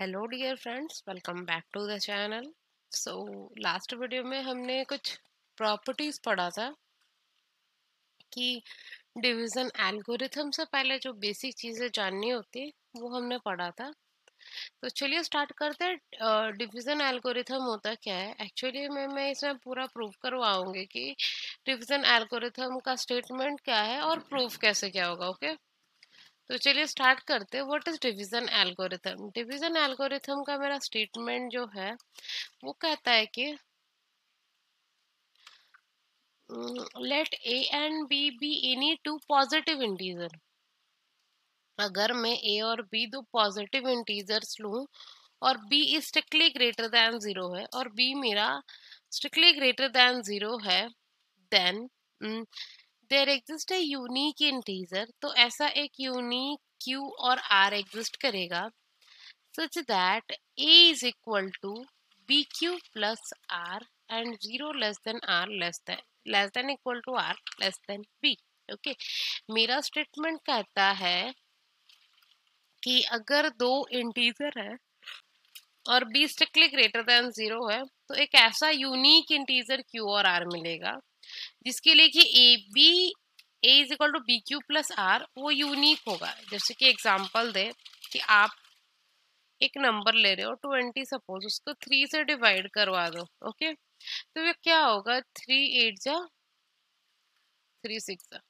Hello dear friends, welcome back to the channel. So last video में हमने कुछ properties पढ़ा था कि डिवीजन एल्गोरिथम से पहले जो बेसिक चीज़ें जाननी होती वो हमने पढ़ा था। तो चलिए स्टार्ट करते हैं। डिवीजन एल्गोरिथम होता क्या है एक्चुअली मैं इसमें पूरा प्रूफ करवाऊंगी कि डिवीजन एल्गोरिथम का स्टेटमेंट क्या है और प्रूफ कैसे क्या होगा। ओके, तो चलिए स्टार्ट करते हैं। What is division algorithm? Division algorithm का मेरा स्टेटमेंट जो है वो कहता है कि let A and B be any two positive integer. अगर मैं ए और बी दो पॉजिटिव इंटीजर्स लूं और B is strictly greater than zero है और बी मेरा स्ट्रिक्टली ग्रेटर देन जीरो है, then there exist a unique integer. तो ऐसा एक यूनिक क्यू और आर एग्जिस्ट करेगा such that A is equal to BQ plus R and 0 less than R less than equal to R less than B. Okay, मेरा statement कहता है कि अगर दो इंटीजर है और B strictly greater than zero है तो एक ऐसा यूनिक इंटीजर Q और R मिलेगा जिसके लिए कि A is equal to B Q plus R वो यूनिक होगा। जैसे कि एग्जांपल दे कि आप एक नंबर ले रहे हो 20, सपोज उसको 3 से डिवाइड करवा दो। ओके, तो ये क्या होगा? 3 8 जा 3 6 जा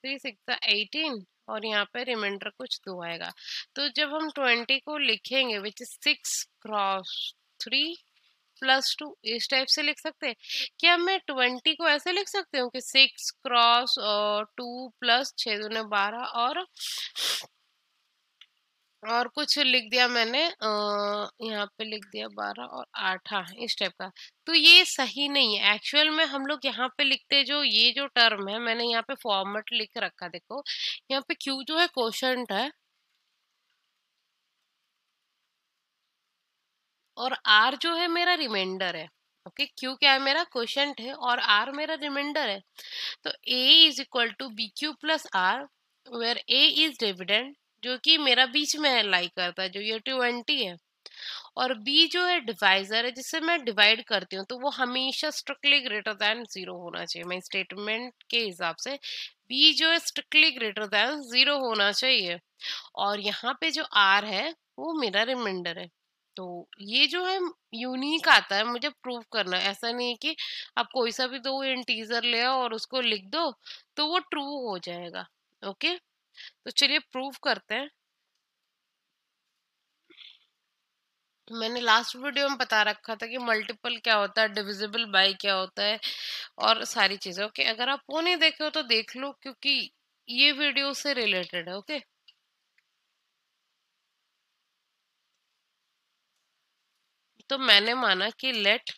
3 6 जा 18 और यहाँ पे रिमाइंडर कुछ 2 आएगा। तो जब हम 20 को लिखेंगे विच इज 6 क्रॉस 3 प्लस 2, इस टाइप से लिख सकते हैं। क्या मैं 20 को ऐसे लिख सकती हूँ कि 6 क्रॉस 2 प्लस 6 दूने 12 और कुछ लिख दिया मैंने, यहाँ पे लिख दिया 12 और 8, हाँ इस टाइप का। तो ये सही नहीं है। एक्चुअल में हम लोग यहाँ पे लिखते जो ये जो टर्म है, मैंने यहाँ पे फॉर्मेट लिख रखा, देखो यहाँ पे क्यू जो है कोशंट है और आर जो है मेरा रिमाइंडर है। ओके, क्यू क्या है? मेरा कोशंट है और आर मेरा रिमाइंडर है। तो a is equal to B Q plus r where a is dividend, जो कि मेरा बीच में है, लाई करता है, जो ये 20 है। और b जो है डिवाइजर है जिससे मैं डिवाइड करती हूँ, तो वो हमेशा स्ट्रिक्टली ग्रेटर देन जीरो होना चाहिए। मैं स्टेटमेंट के हिसाब से b जो है स्ट्रिक्टली ग्रेटर देन जीरो होना चाहिए। और यहाँ पे जो r है वो मेरा रिमाइंडर है। तो ये जो है यूनिक आता है, मुझे प्रूव करना है। ऐसा नहीं है कि आप कोई सा भी दो इंटीजर ले आओ और उसको लिख दो तो वो ट्रू हो जाएगा। ओके, तो चलिए प्रूव करते हैं। मैंने लास्ट वीडियो में बता रखा था कि मल्टीपल क्या होता है, डिविजिबल बाय क्या होता है और सारी चीजें। ओके, अगर आप वो नहीं देखे हो तो देख लो क्योंकि ये वीडियो से रिलेटेड है। ओके, तो मैंने माना कि let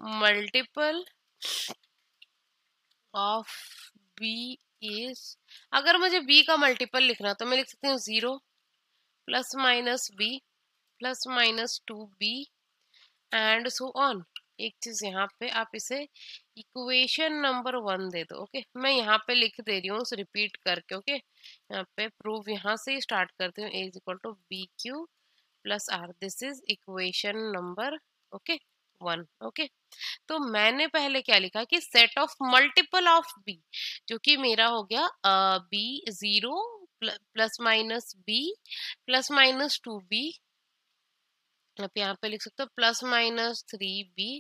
multiple of B is, अगर मुझे बी का मल्टीपल लिखना तो मैं लिख सकती हूँ 0 plus minus B plus minus 2b and so on. एक चीज यहाँ पे आप इसे इक्वेशन नंबर 1 दे दो। ओके, मैं यहाँ पे लिख दे रही हूँ रिपीट करके। ओके, यहाँ पे प्रूफ यहाँ से स्टार्ट करती हूँ। A is equal to B Q plus are, this is equation number okay 1। Okay, तो मैंने पहले क्या लिखा कि set of multiple of b, जो कि मेरा हो गया b 0 plus minus B plus minus 2b, आप यहाँ पे लिख सकते हो plus minus 3b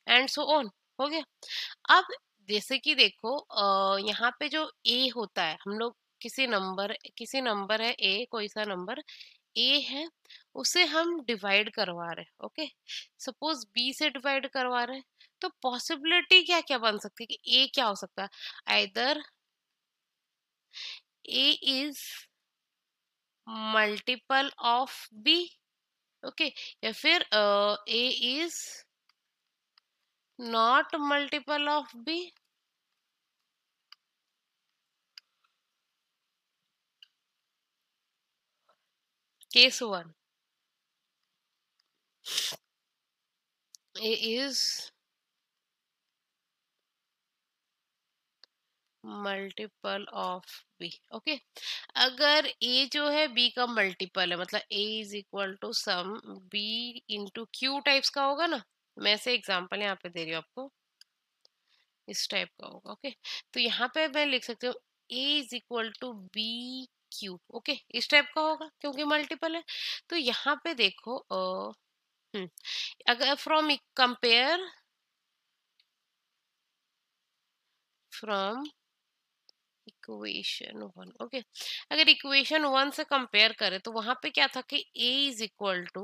and so on. हो गया। अब जैसे कि देखो यहाँ पे जो a होता है, हम लोग किसी नंबर है a, कोई सा नंबर a है, उसे हम डिवाइड करवा रहे हैं। ओके, सपोज b से डिवाइड करवा रहे हैं, तो पॉसिबिलिटी क्या क्या बन सकती है कि a क्या हो सकता है? Either a is multiple of b, okay, या फिर a is not multiple of b। Case 1, a is multiple of b. Okay, अगर ए जो है बी का मल्टीपल है, मतलब a is equal to some b into q types का होगा ना। मैं से एग्जांपल यहाँ पे दे रही हूँ आपको, इस टाइप का होगा। ओके, तो यहाँ पे मैं लिख सकती हूँ a is equal to B q. Okay, इस टाइप का होगा क्योंकि मल्टीपल है। तो यहाँ पे देखो अगर फ्रॉम इक्वेशन वन। ओके, अगर इक्वेशन वन से कंपेयर करें तो वहां पे क्या था कि a is equal to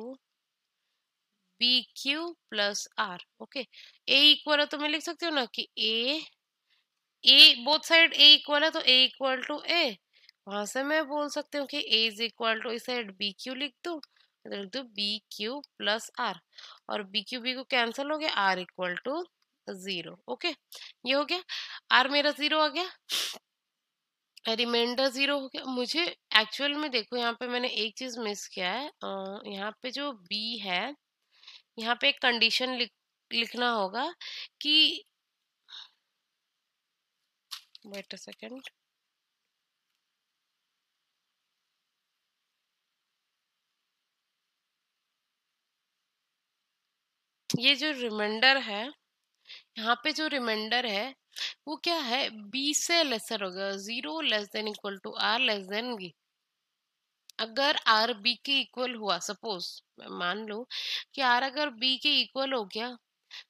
B Q plus r. Okay, a equal है तो मैं लिख सकती हूँ ना कि a both side a equal है तो ए इक्वल टू ए। वहां से मैं बोल सकती हूँ कि ए इज इक्वल टू इस साइड बी क्यू लिख दू बी क्यू प्लस आर, और बी को कैंसिल हो गया, आर इक्वल टू 0। ओके, ये हो गया, आर मेरा 0 आ गया, रिमाइंडर 0 हो गया। मुझे एक्चुअल में देखो यहाँ पे मैंने एक चीज मिस किया है, यहाँ पे जो बी है यहाँ पे एक कंडीशन लिखना होगा कि, वेट अ सेकंड, ये जो रिमाइंडर है, यहाँ पे जो रिमाइंडर है वो क्या है, बी से लेसर होगा, 0 less than equal to R less than B. अगर आर बी के इक्वल हुआ, सपोज मान लो कि आर अगर बी के इक्वल हो गया,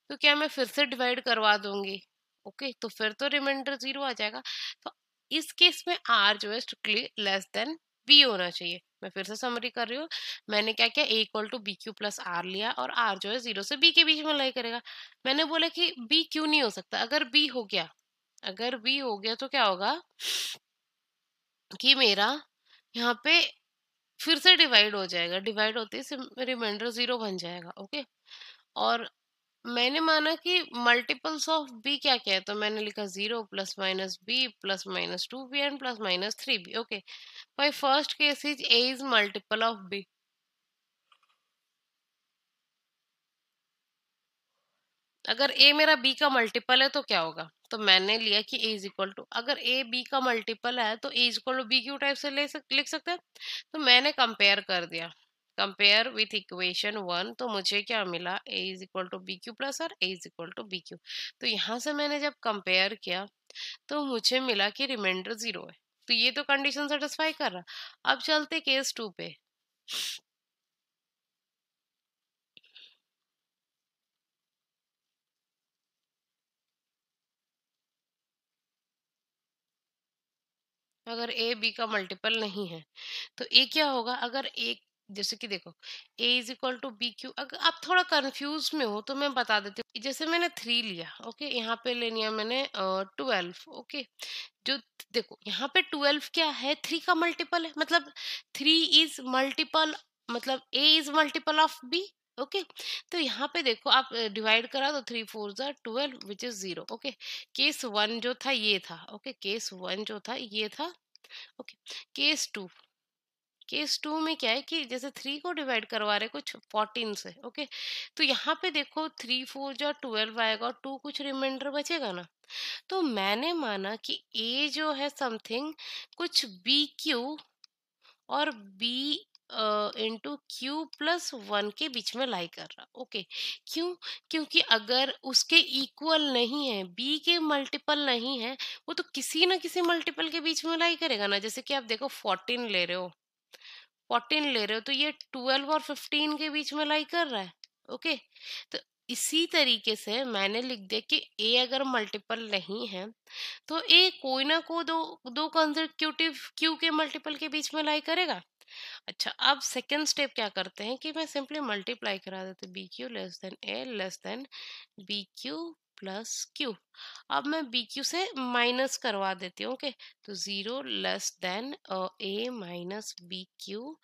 तो क्या मैं फिर से डिवाइड करवा दूंगी। ओके, तो फिर तो रिमाइंडर 0 आ जाएगा। तो इस केस में आर जो है स्ट्रिक्टली लेस देन बी होना चाहिए। मैं फिर से समरी कर रही हूँ, मैंने क्या किया, a equal to B Q plus r लिया, और आर जो है 0 से बी के बीच में लाई करेगा। मैंने बोला कि बी क्यों नहीं हो सकता, अगर बी हो गया, अगर बी हो गया तो क्या होगा कि मेरा यहाँ पे फिर से डिवाइड हो जाएगा, डिवाइड होते ही रिमाइंडर 0 बन जाएगा। ओके, और मैंने माना कि मल्टीपल्स ऑफ बी क्या क्या है, तो मैंने लिखा 0 plus minus B plus minus 2b and plus minus 3b। Okay, my first case is a is multiple of b। अगर a मेरा b का मल्टीपल है तो क्या होगा, तो मैंने लिया कि a इज इक्वल टू, अगर a b का मल्टीपल है तो a is equal to B Q type से लिख सकते हैं। तो मैंने कंपेयर कर दिया, कंपेयर विथ इक्वेशन वन, तो मुझे क्या मिला, a is equal to B Q plus R, a is equal to B Q. तो यहाँ से मैंने जब कंपेयर किया तो मुझे मिला कि रिमाइंडर 0 है। तो ये तो कंडीशन सेटिस्फाई कर रहा। अब चलते केस 2 पे। अगर ए बी का मल्टीपल नहीं है तो ए क्या होगा, अगर एक, जैसे कि देखो a is equal to B Q, अगर आप थोड़ा कंफ्यूज में हो तो मैं बता देती हूँ। जैसे मैंने 3 लिया, ओके, यहाँ पे ले लिया मैंने 12। ओके, जो देखो यहाँ पे 12 क्या है, 3 का मल्टीपल है, मतलब 3 इज मल्टीपल, मतलब a is multiple of b। Okay, तो यहाँ पे देखो आप डिवाइड करा तो 3 4 jar 12 which is 0। Okay, case one जो था ये था। ओके, केस वन जो था ये था। Okay, case two, case two में क्या है कि जैसे 3 को डिवाइड करवा रहे कुछ 14 से। ओके, तो यहाँ पे देखो 3 4 जो 12 आएगा और 2 कुछ रिमाइंडर बचेगा ना। तो मैंने माना कि ए जो है समथिंग कुछ बी क्यू और B into Q plus one के बीच में लाई कर रहा। ओके, क्यों, क्योंकि अगर उसके इक्वल नहीं है, बी के मल्टीपल नहीं है, वो तो किसी ना किसी मल्टीपल के बीच में लाई करेगा ना। जैसे कि आप देखो 14 ले रहे हो, 14 ले रहे हो तो ये 12 और 15 के बीच में लाई कर रहा है। ओके, तो इसी तरीके से मैंने लिख दिया कि ए अगर मल्टीपल नहीं है तो ए कोई ना कोई दो दो कंसेक्यूटिव क्यू के मल्टीपल के बीच में लाई करेगा। अच्छा, अब सेकंड स्टेप क्या करते हैं कि मैं सिंपली मल्टीप्लाई करा देती, b q less than a less than b Q plus q. अब मैं बी क्यू से माइनस करवा देती हूँ। ओके, तो 0 less than a minus B q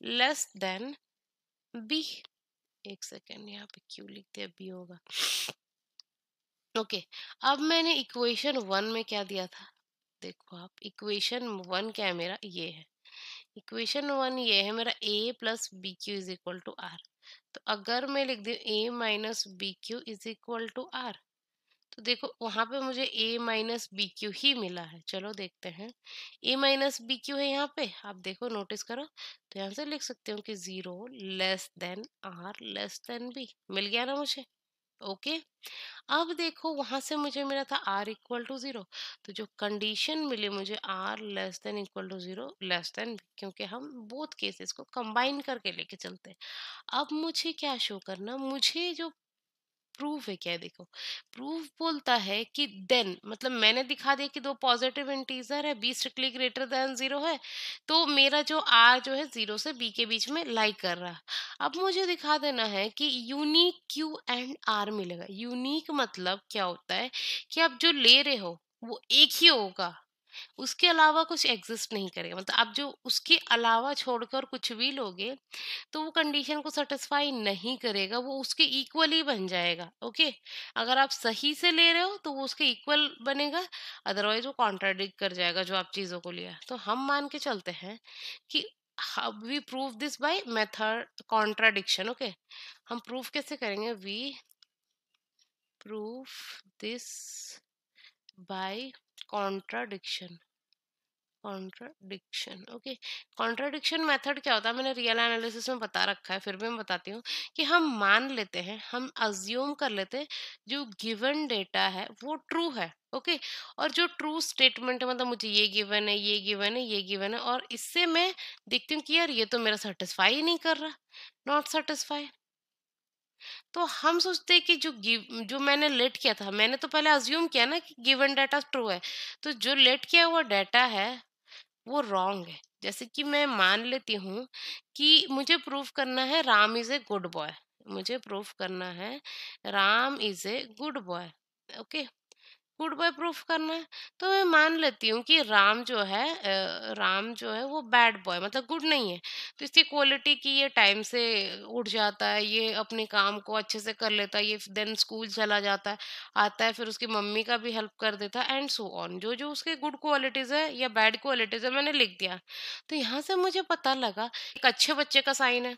less than b. एक सेकेंड, यहाँ पे क्यू लिखते हैं, बी होगा। ओके, अब मैंने इक्वेशन वन में क्या दिया था, देखो आप, इक्वेशन वन क्या है मेरा, ये है इक्वेशन वन, ये है मेरा a plus B Q is equal to R. तो अगर मैं लिख दूं a minus B Q is equal to R, तो देखो वहां पे मुझे a माइनस बी क्यू ही मिला है। चलो देखते हैं, a माइनस बी क्यू है यहाँ पे, आप देखो नोटिस करो। तो यहाँ से लिख सकते हो कि 0 r b मिल गया ना मुझे। ओके, अब देखो वहां से मुझे मिला था r=0, तो जो कंडीशन मिली मुझे r< <0 क्योंकि हम बोथ केसेस को कंबाइन करके लेके चलते हैं। अब मुझे क्या शो करना, मुझे जो प्रूफ है क्या है, देखो प्रूफ बोलता है कि देन, मतलब मैंने दिखा दिया कि दो पॉजिटिव इंटीजर है, बी स्ट्रिक्टली ग्रेटर देन 0 है, तो मेरा जो आर जो है 0 से बी के बीच में लाई कर रहा है। अब मुझे दिखा देना है कि यूनिक क्यू एंड आर मिलेगा। यूनिक मतलब क्या होता है कि आप जो ले रहे हो वो एक ही होगा, उसके अलावा कुछ एग्जिस्ट नहीं करेगा। मतलब आप जो उसके अलावा छोड़कर कुछ भी लोगे तो वो कंडीशन को सेटिस्फाई नहीं करेगा, वो उसके इक्वल ही बन जाएगा। ओके, अगर आप सही से ले रहे हो तो वो उसके इक्वल बनेगा, अदरवाइज वो कॉन्ट्राडिक्ट कर जाएगा जो आप चीजों को लिया। तो हम मान के चलते हैं कि we prove this by method contradiction. Okay, हम प्रूफ कैसे करेंगे, we proof this by contradiction. Contradiction, okay. Contradiction method क्या होता है, मैंने रियल एनालिसिस में बता रखा है, फिर भी मैं बताती हूँ कि हम मान लेते हैं, हम अज्यूम कर लेते हैं जो गिवन डेटा है वो ट्रू है। ओके, और जो ट्रू स्टेटमेंट है, मतलब मुझे ये गिवन है, ये गिवन है, ये गिवन है, और इससे मैं देखती हूँ कि यार ये तो मेरा सेटिस्फाई ही नहीं कर रहा, नॉट सेटिस्फाई। तो हम सोचते हैं कि जो मैंने लेट किया था, मैंने तो पहले अज्यूम किया ना कि गिवन डाटा ट्रू है, तो जो लेट किया हुआ डाटा है वो रॉन्ग है। जैसे कि मैं मान लेती हूँ कि मुझे प्रूफ करना है Ram is a good boy, मुझे प्रूफ करना है Ram is a good boy. Okay, good boy proof करना है, तो मैं मान लेती हूँ कि राम जो है वो बैड बॉय, मतलब गुड नहीं है। तो इसकी क्वालिटी की, ये टाइम से उठ जाता है, ये अपने काम को अच्छे से कर लेता है, ये देन स्कूल चला जाता है, आता है फिर उसकी मम्मी का भी हेल्प कर देता है, एंड सो ऑन। जो जो उसके गुड क्वालिटीज है या बैड क्वालिटीज है मैंने लिख दिया। तो यहाँ से मुझे पता लगा एक अच्छे बच्चे का साइन है।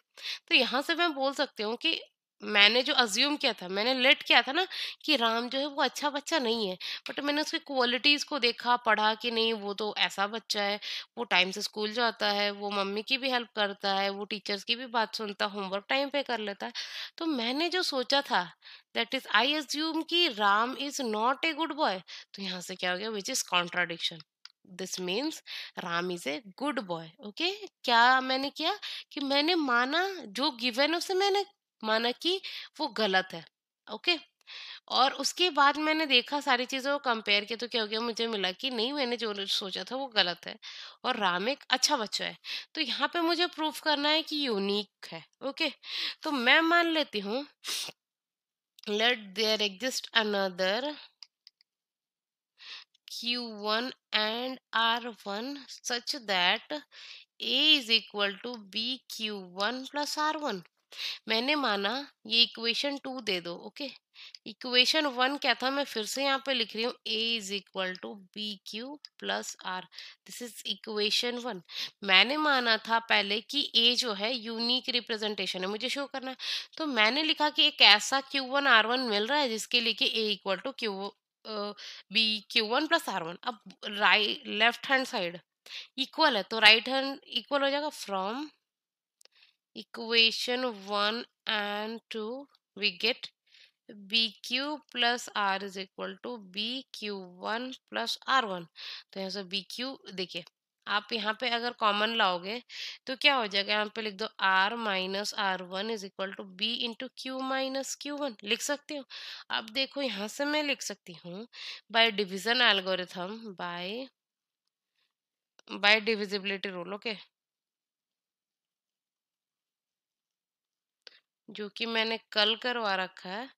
तो यहाँ से मैं बोल सकती हूँ कि मैंने जो अज्यूम किया था, मैंने लेट किया था ना कि राम जो है वो अच्छा बच्चा नहीं है, बट मैंने उसकी क्वालिटीज को देखा, पढ़ा कि नहीं वो तो ऐसा बच्चा है, वो टाइम से स्कूल जाता है, वो मम्मी की भी हेल्प करता है, वो टीचर्स की भी बात सुनता, होमवर्क टाइम पे कर लेता है। तो मैंने जो सोचा था, दैट इज आई अज्यूम कि Ram is not a good boy. तो यहाँ से क्या हो गया, which is contradiction. This means Ram is a good boy. Okay, क्या मैंने किया कि मैंने माना जो गिवन है उसे मैंने माना कि वो गलत है। ओके, और उसके बाद मैंने देखा सारी चीज़ों को कंपेयर किया, तो क्या हो गया, मुझे मिला कि नहीं, मैंने जो सोचा था वो गलत है और राम एक अच्छा बच्चा है। तो यहाँ पे मुझे प्रूफ करना है कि यूनिक है। ओके, तो मैं मान लेती हूँ, let there exist another Q1 and R1 such that A is equal to BQ1 plus R1। मैंने माना, ये इक्वेशन 2 दे दो। ओके, इक्वेशन 1 क्या था, मैं फिर से यहाँ पे लिख रही हूँ, a is equal to B Q plus are. This is equation 1। मैंने माना था पहले कि a जो है यूनिक रिप्रेजेंटेशन है, मुझे शो करना है। तो मैंने लिखा कि एक ऐसा Q1 R1 मिल रहा है जिसके लिए कि a equal to B Q1 plus R1। अब right left hand side equal है, तो राइट हैंड इक्वल हो जाएगा। From equation 1 and 2 we get bq plus r is equal to bq1 plus r1। तो यहाँ से bq देखिए, आप यहाँ पे अगर कॉमन लाओगे तो क्या हो जाएगा, यहाँ पे लिख दो r minus r1 is equal to b into Q minus q1, लिख सकते हो। अब देखो यहाँ से मैं लिख सकती हूँ by division algorithm, by divisibility rule. Okay, जो कि मैंने कल करवा रखा है।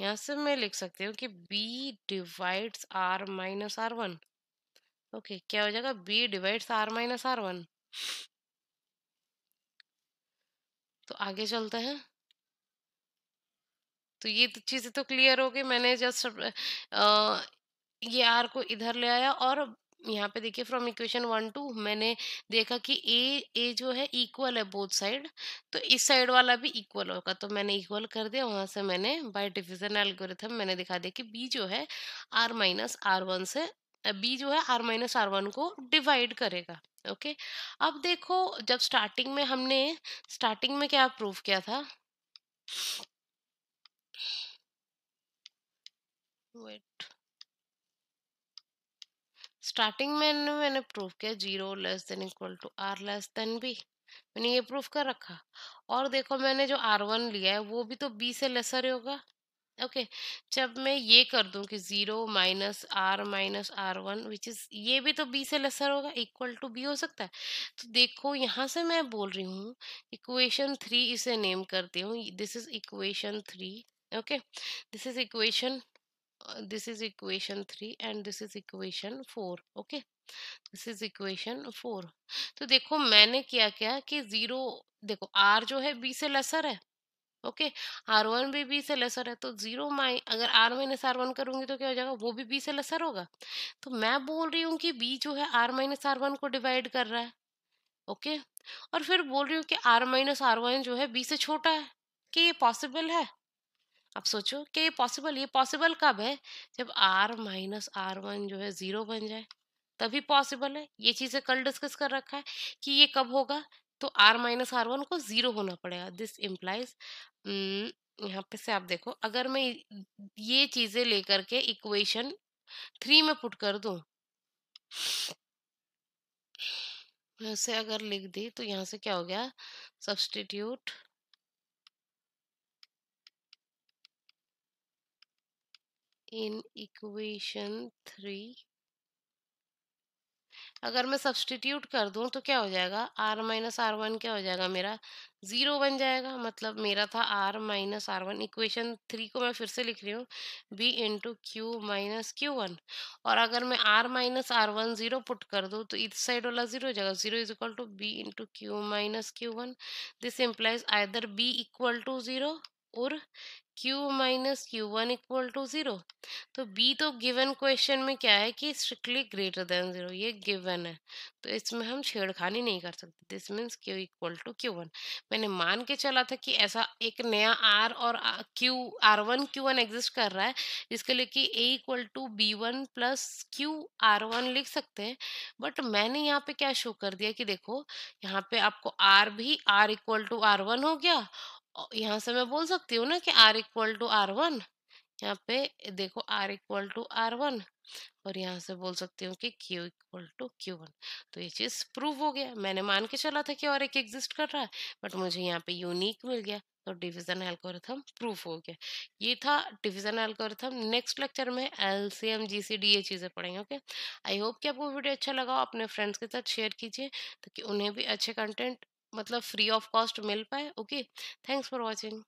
यहाँ से मैं लिख सकती हूँ कि b divides r minus r1। Okay, क्या हो जाएगा, b divides r minus r1। तो आगे चलते हैं। तो ये तो चीजें तो क्लियर हो गई, मैंने जस्ट ये r को इधर ले आया और यहाँ पे देखिए फ्रॉम इक्वेशन 1 2 मैंने देखा कि ए जो है इक्वल है बोथ साइड, तो इस साइड वाला भी इक्वल होगा, तो मैंने इक्वल कर दिया। वहां से मैंने बाय डिविजन एल्गोरिथम मैंने दिखा दिया कि बी जो है R-R1 से बी जो है R-R1 को डिवाइड करेगा। ओके, अब देखो जब स्टार्टिंग में क्या प्रूव किया था, वेट, स्टार्टिंग में मैंने प्रूव किया 0 < R मैंने ये प्रूफ कर रखा। और देखो मैंने जो R1 लिया है वो भी तो B से लेसर ही होगा। ओके, जब मैं ये कर दूं कि 0 - R - R1 विच इज, ये भी तो B से लेसर होगा, इक्वल टू B हो सकता है। तो देखो यहाँ से मैं बोल रही हूँ इक्वेशन 3 इसे नेम करती हूँ, this is equation 3। Okay, this is equation this is equation 3 and this is equation 4। okay, this is equation 4। तो देखो मैंने क्या किया कि जीरो, देखो आर जो है बी से लेसर है। ओके, R1 भी बी से लेसर है, तो जीरो माइ अगर R - R1 करूंगी तो क्या हो जाएगा, वो भी बी से लेसर होगा। तो मैं बोल रही हूँ कि बी जो है R - R1 को डिवाइड कर रहा है। ओके, और फिर बोल रही हूँ कि R - R1 जो है बी से छोटा है। कि ये पॉसिबल है? आप सोचो कि ये पॉसिबल कब है, जब R - R1 जो है जीरो बन जाए, तभी पॉसिबल है। ये चीजें कल डिस्कस कर रखा है कि ये कब होगा। तो R - R1 को जीरो होना पड़ेगा, दिस इम्प्लाइज। यहाँ पे से आप देखो, अगर मैं ये चीजें लेकर के इक्वेशन 3 में पुट कर दूं, ऐसे अगर लिख दी तो यहाँ से क्या हो गया, सब्स्टिट्यूट इन इक्वेशन 3। अगर मैं सब्स्टिट्यूट कर दूं तो क्या हो जाएगा, R - R1 क्या हो जाएगा मेरा, जीरो बन जाएगा। मतलब मेरा था R - R1, इक्वेशन 3 को मैं फिर से लिख रही हूँ, B इंटू Q - Q1। और अगर मैं R - R1 जीरो पुट कर दूं तो इस साइड वाला जीरो हो जाएगा, zero is equal to B into Q - Q1। This implies either B equal to zero और Q - Q1 equal to zero. तो बी तो गिवन क्वेश्चन में क्या है कि स्ट्रिक्टली ग्रेटर देन जीरो, ये गिवन है, तो इसमें हम छेड़खानी नहीं कर सकते। This means Q equal to Q1। मैंने मान के चला था कि ऐसा एक नया आर और क्यू, R1 Q1 एग्जिस्ट कर रहा है, जिसके लिए कि a equal to B1 plus Q R1 लिख सकते हैं। बट मैंने यहाँ पे क्या शो कर दिया कि देखो, यहाँ पे आपको आर भी R इक्वल टू R1 हो गया। और यहाँ से मैं बोल सकती हूँ ना कि R इक्वल टू R1, यहाँ पे देखो R इक्वल टू R1, और यहाँ से बोल सकती हूँ कि Q इक्वल टू Q1। तो ये चीज प्रूव हो गया। मैंने मान के चला था कि और एक एग्जिस्ट कर रहा है, बट मुझे यहाँ पे यूनिक मिल गया, तो डिवीजन एल्गोरिथम प्रूफ हो गया। ये था डिवीजन एल्गोरिथम। नेक्स्ट लेक्चर में LCM GCD ये चीजें पढ़ेंगे। ओके, आई होप कि आपको वीडियो अच्छा लगा हो, अपने फ्रेंड्स के साथ शेयर कीजिए ताकि उन्हें भी अच्छे कंटेंट मतलब फ्री ऑफ कॉस्ट मिल पाए। Okay, thanks for watching.